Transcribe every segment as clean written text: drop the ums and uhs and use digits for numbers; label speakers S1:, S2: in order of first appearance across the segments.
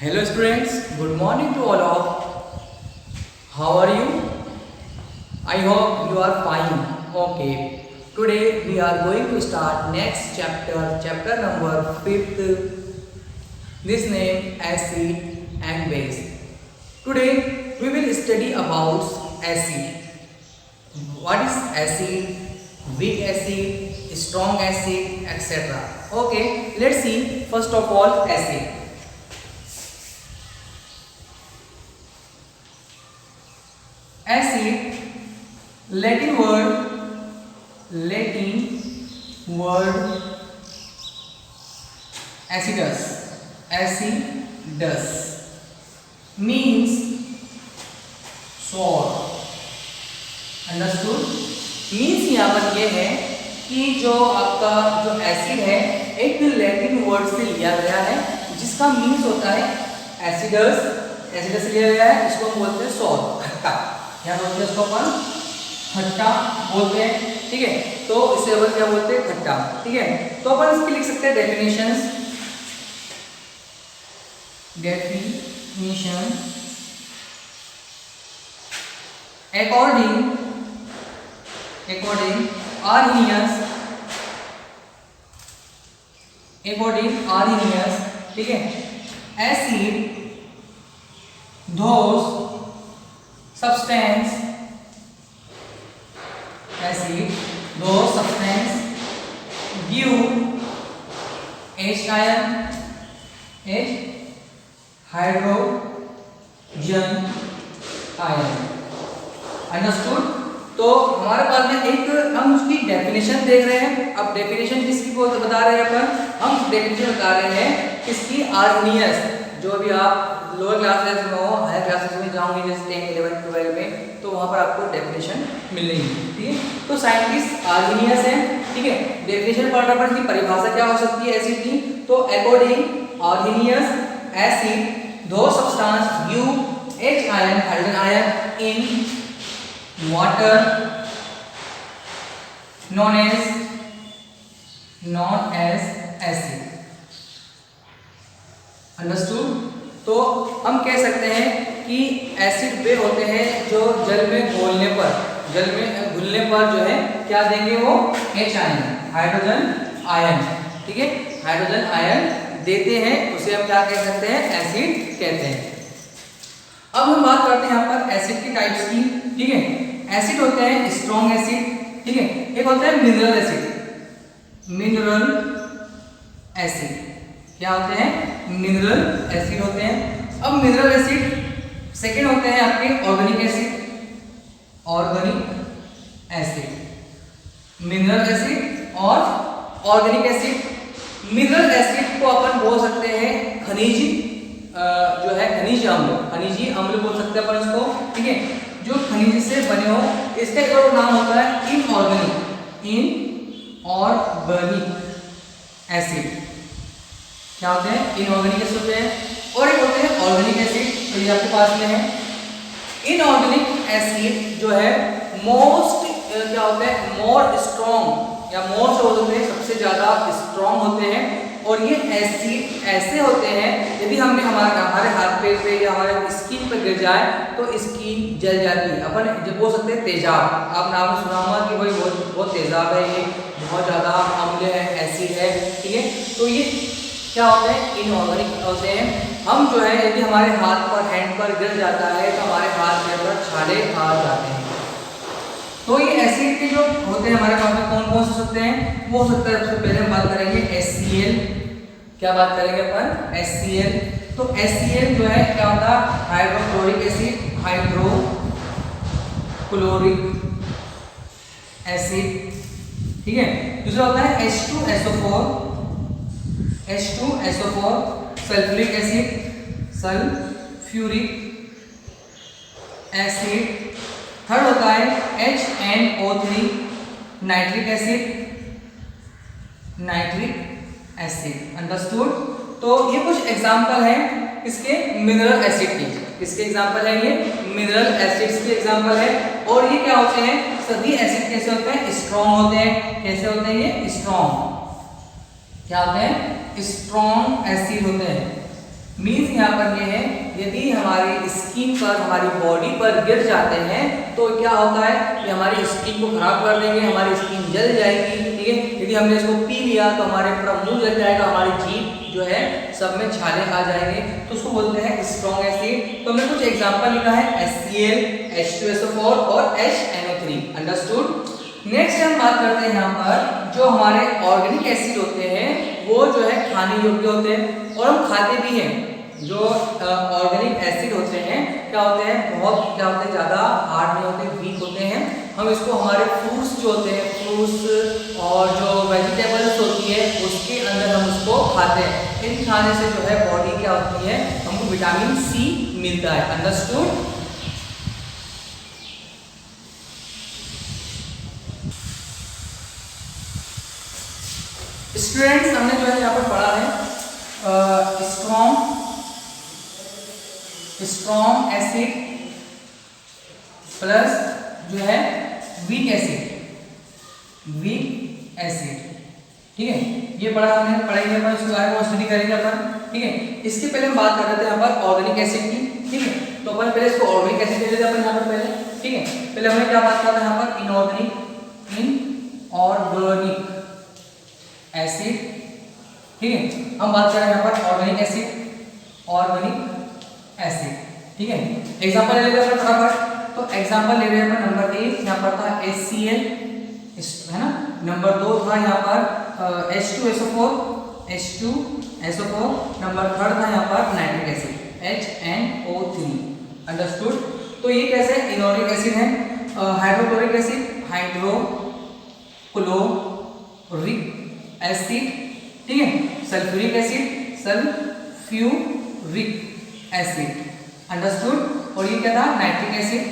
S1: Hello students, good morning to all of. How are you? I hope you are fine. Okay. Today we are going to start next chapter number 5th. This name acid and base. Today we will study about acid. What is acid? Weak acid, strong acid, etc. Okay, let's see first of all acid. Acid, Latin word acidus means sour. Understood? Means यहाँ पर ये है कि जो आपका जो acid है एक लैटिन वर्ड से लिया गया है जिसका मीन्स होता है एसिडस लिया गया है, इसको हम बोलते हैं सॉर, खट्टा। क्या बोलते हैं इसको अपन? खट्टा बोलते हैं, ठीक है। तो इसे अपन क्या बोलते हैं? खट्टा, ठीक है। तो अपन इसकी लिख सकते हैं डेफिनेशन according Arrhenius, ठीक है। Acid those substance give H ion, hydrogen ion। Understood? तो हमारे पास में एक हम उसकी डेफिनेशन देख रहे हैं। अब डेफिनेशन किसकी को बता रहे हैं अपन? हम डेफिनेशन बता रहे हैं किसकी? आर्नियस। जो भी आप लोअर क्लासेस में हो, हायर क्लासेस में जाओगे जैसे 10, 11, 12 में, तो वहाँ पर आपको डेफिनेशन मिलेगी, ठीक है। तो साइंटिस्ट आर्नियस है, ठीक है। डेफिनेशन पढ़ने पर इसकी परिभाषा क्या हो सकती है एसिड की? तो अकॉर्डिंग आर्नियस एसिड दो substance give H ion, hydrogen ion इन water known as acid। Understood? तो हम कह सकते हैं कि एसिड वे होते हैं जो जल में घुलने पर जो है क्या देंगे? वो H आयन, हाइड्रोजन आयन, ठीक है, हाइड्रोजन आयन देते हैं। उसे हम क्या कह सकते हैं? एसिड कहते हैं। अब हम बात करते हैं यहाँ पर एसिड की टाइप्स की, ठीक है। एसिड होते हैं स्ट्रॉन्ग एसिड, ठीक है। एक होता है मिनरल एसिड। क्या होते हैं? मिनरल एसिड होते हैं। अब मिनरल एसिड सेकंड होते हैं आपके ऑर्गेनिक एसिड। मिनरल एसिड और ऑर्गेनिक एसिड। मिनरल एसिड को अपन बोल सकते हैं खनिज जो है खनिज अम्ल बोल सकते हैं अपन इसको, ठीक है। जो खनिज से बने हो, इसका एक और नाम होता है इनऑर्गेनिक एसिड। क्या होते हैं? इनऑर्गेनिक एसिड होते हैं। और एक होते हैं ऑर्गेनिक एसिड, तो ये आपके पास में है। इनऑर्गेनिक एसिड जो है क्या होते हैं? मोर स्ट्रॉन्ग या मोर से होते हैं, सबसे ज्यादा स्ट्रॉन्ग होते हैं। और ये एसिड ऐसे होते हैं यदि हमने हमारे हाथ पैर पे या हमारे स्किन पर गिर जाए तो स्किन जल जाती है। अपन जो बोल सकते हैं तेजाब, आप नाम सुना होगा कि भाई बहुत तेजाब है, ये बहुत ज़्यादा अम्ल है, एसिड है, ठीक है। तो ये क्या होते हैं? इनऑर्गेनिक होते हैं। हम जो है यदि हमारे हाथ पर हैंड पर गिर जाता है तो हमारे हाथ पैर पर छाले आ जाते हैं। तो ये एसिड के जो होते हैं हमारे पास में कौन से सकते हैं? वो हो सकता है, सबसे पहले हम बात करेंगे HCl। क्या बात करेंगे अपन? HCl। तो HCl जो है क्या होता है? हाइड्रोक्लोरिक एसिड, ठीक है। दूसरा होता है H2SO4 सल्फ्यूरिक एसिड। थर्ड होता है HNO3 नाइट्रिक एसिड। अंडरस्टूड? तो ये कुछ एग्जांपल हैं इसके मिनरल एसिड की। किसके एग्जांपल है? ये मिनरल एसिड्स के एग्जांपल है। और ये क्या होते हैं? सभी एसिड कैसे होते हैं? स्ट्रॉन्ग होते हैं। कैसे होते हैं ये? स्ट्रॉन्ग। क्या होते हैं? स्ट्रॉन्ग एसिड होते हैं। मीन्स यहाँ पर ये है, यदि हमारी स्किन पर, हमारी बॉडी पर गिर जाते हैं तो क्या होता है कि हमारी स्किन को खराब कर देंगे, हमारी स्किन जल जाएगी, ठीक है। यदि हमने इसको पी लिया तो हमारे पूरा मुंह जल जाएगा, हमारी जीभ जो है सब में छाले आ जाएंगे, तो उसको बोलते हैं स्ट्रॉन्ग एसिड। तो हमने कुछ एग्जांपल लिखा है HCl, H2SO4 और HNO3, अंडरस्टूड। नेक्स्ट हम बात करते हैं यहाँ पर जो हमारे ऑर्गेनिक एसिड होते हैं वो जो है खाने योग्य होते हैं और हम खाते भी हैं। जो ऑर्गेनिक एसिड होते हैं क्या होते हैं, बहुत क्या होते हैं, ज़्यादा हार्ड नहीं होते, वीक होते हैं। हम इसको हमारे फ्रूट्स जो होते हैं, फ्रूट्स और जो वेजिटेबल्स होती है उसके अंदर हम उसको खाते हैं। इन खाने से जो है बॉडी क्या होती है, हमको विटामिन C मिलता है, अंडरस्टूड। स्टूडेंट्स हमने जो है यहाँ पर पढ़ा है स्ट्रॉन्ग एसिड प्लस जो है वीक एसिड, ठीक है। ये पढ़ा हमने, पढ़ेंगे अपन इसके बारे में, स्टडी करेंगे अपन, ठीक है। इसके पहले हम बात कर रहे थे यहाँ पर ऑर्गेनिक एसिड की, ठीक है। तो अपन पहले इसको ऑर्गेनिक एसिड ले लेते हैं अपन यहाँ पर पहले, ठीक है। पहले हमने क्या बात किया था यहाँ पर, इनऑर्गेनिक एसिड, ठीक है। हम बात कर रहे हैं यहाँ पर ऑर्गेनिक एसिड, ठीक है। एग्जांपल ले लेते हैं अपन फटाफट। तो एग्जांपल ले रहे हैं अपन, नंबर 1 यहाँ पर था HCl, है ना। नंबर 2 था यहाँ पर H2SO4, नंबर 3 था यहाँ पर नाइट्रिक एसिड HNO3, अंडरस्टूड। तो ये कैसे इनऑर्गेनिक एसिड है, हाइड्रोक्लोरिक एसिड, हाइड्रोक्लोरिक एसिड, ठीक है। Sulphuric acid, understood. और ये क्या था, नाइट्रिक एसिड।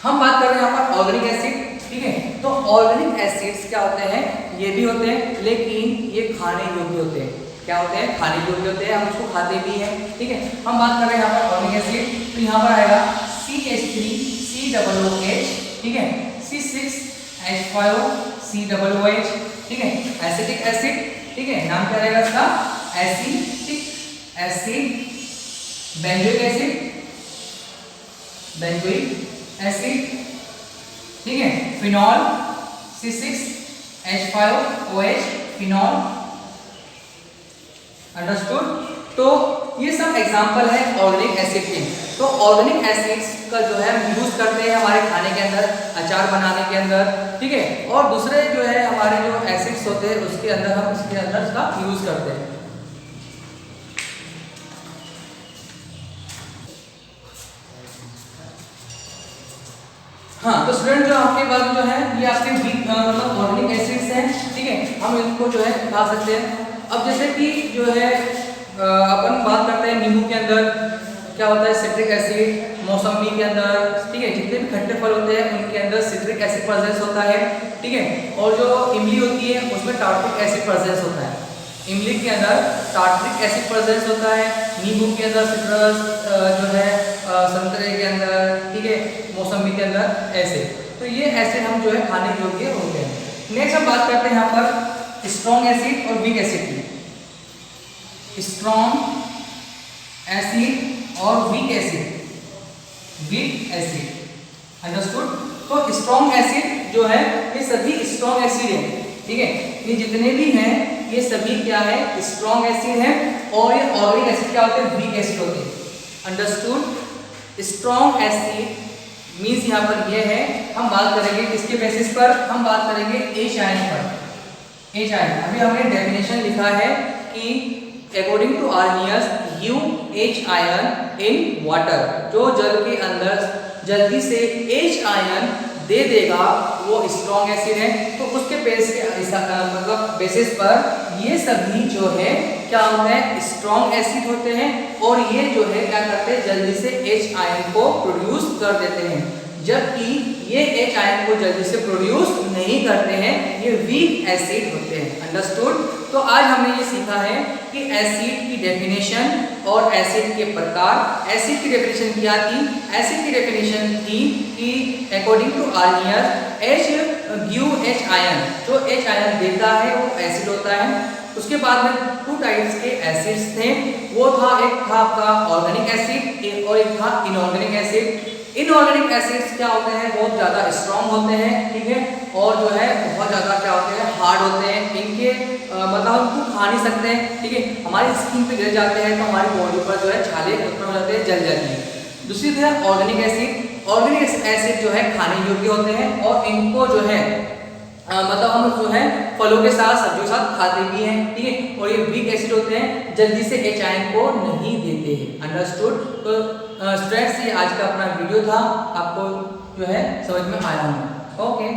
S1: हम बात कर रहे हैं यहाँ पर ऑर्गेनिक एसिड, ठीक है। तो ऑर्गेनिक एसिड्स क्या होते हैं, ये भी होते हैं लेकिन ये खाने योग्य होते हैं। क्या होते हैं, खाने योग्य होते हैं, हम इसको खाते भी हैं, ठीक है। हम बात कर रहे हैं यहाँ पर ऑर्गेनिक एसिड, तो यहाँ पर आएगा CH3COOH, ठीक है, C6H5COOH, ठीक है। एसिटिक एसिड, ठीक है, नाम क्या रहेगा इसका, एसिटिक एसिड। बेंजोइक एसिड, ठीक है। Phenol, C6H5OH, phenol, understood. तो ये सब एग्जांपल है ऑर्गेनिक एसिड के। तो ऑर्गेनिक एसिड्स का जो है हम यूज करते हैं हमारे खाने के अंदर, अचार बनाने के अंदर, ठीक है। और दूसरे जो है हमारे जो एसिड्स होते हैं उसके अंदर हम इसके अंदर इसका यूज करते हैं। हाँ, तो स्टूडेंट जो आपके पास जो है ये आपके मतलब ऑर्गेनिक एसिड्स हैं, ठीक है। हम इनको जो है खा सकते हैं। अब जैसे कि जो है अपन बात करते हैं नींबू के अंदर क्या होता है, सिट्रिक एसिड, मौसमी के अंदर, ठीक है, जितने भी खट्टे फल होते हैं उनके अंदर सिट्रिक एसिड प्रेजेंस होता है, ठीक है। और जो इमली होती है उसमें टार्ट्रिक एसिड प्रेजेंस होता है। इमली के अंदर टार्ट्रिक एसिड प्रेजेंस होता है, नींबू के अंदर सिट्रस जो है, संतरे के अंदर, ठीक है, मौसमी के अंदर ऐसे। तो ये एसिड हम जो है खाने योग्य होते हैं। नेक्स्ट हम बात करते हैं यहाँ पर स्ट्रॉन्ग एसिड और वीक एसिड की। स्ट्रॉन्ग एसिड और वीक एसिड, अंडरस्टूड। तो स्ट्रॉन्ग एसिड जो है ये सभी स्ट्रॉन्ग एसिड है, ठीक है। ये जितने भी हैं ये सभी क्या है, स्ट्रॉन्ग एसिड है। और ये ऑर्गेनिक एसिड क्या होते हैं, वीक एसिड होते हैं, अंडरस्टूड। स्ट्रॉन्ग एसिड मीन्स यहाँ पर ये है, हम बात करेंगे किसके बेसिस पर, हम बात करेंगे H आयन पर। H आयन, अभी हमने डेफिनेशन लिखा है कि according to Arrhenius UH ion in water, जो जल के अंदर जल्दी से H आयन दे देगा वो स्ट्रॉन्ग एसिड है। तो उसके बेस के मतलब बेसिस पर ये सभी जो है क्या होते हैं, स्ट्रॉन्ग एसिड होते हैं। और ये जो है क्या करते हैं, जल्दी से H आयन को प्रोड्यूस कर देते हैं, जबकि ये H आयन को जल्दी से प्रोड्यूस नहीं करते हैं, ये वीक एसिड होते हैं, अंडरस्टूड। तो आज हमने ये सीखा है कि एसिड की डेफिनेशन और एसिड के प्रकार। एसिड की डेफिनेशन क्या थी, एसिड की डेफिनेशन थी कि according to Arrhenius H ion, जो H आयन देता है वो एसिड होता है। उसके बाद में 2 टाइप्स के एसिड्स थे, वो था एक था आपका ऑर्गेनिक एसिड और एक था इनऑर्गेनिक एसिड। इनऑर्गेनिक एसिड्स क्या होते हैं, बहुत ज़्यादा स्ट्रॉन्ग होते हैं, ठीक है, और जो है बहुत ज़्यादा क्या होते हैं, हार्ड होते हैं, इनके मतलब हम उनको खा नहीं सकते हैं, ठीक है, हमारी स्किन पे गिर जाते हैं तो हमारी बॉडी पर जो है छाले उत्पन्न हो जाते हैं, जल जाती है। दूसरी है ऑर्गेनिक एसिड। ऑर्गेनिक एसिड जो है खाने योग्य होते हैं और इनको जो है मतलब हम जो है फलों के साथ सब्जियों के साथ खाते भी हैं, ठीक है, और ये वीक एसिड होते हैं, जल्दी से H आयन को नहीं देते हैं। अंडरस्टूड। तो स्टूडेंट्स ये आज का अपना वीडियो था, आपको जो है समझ में आया होगा। ओके।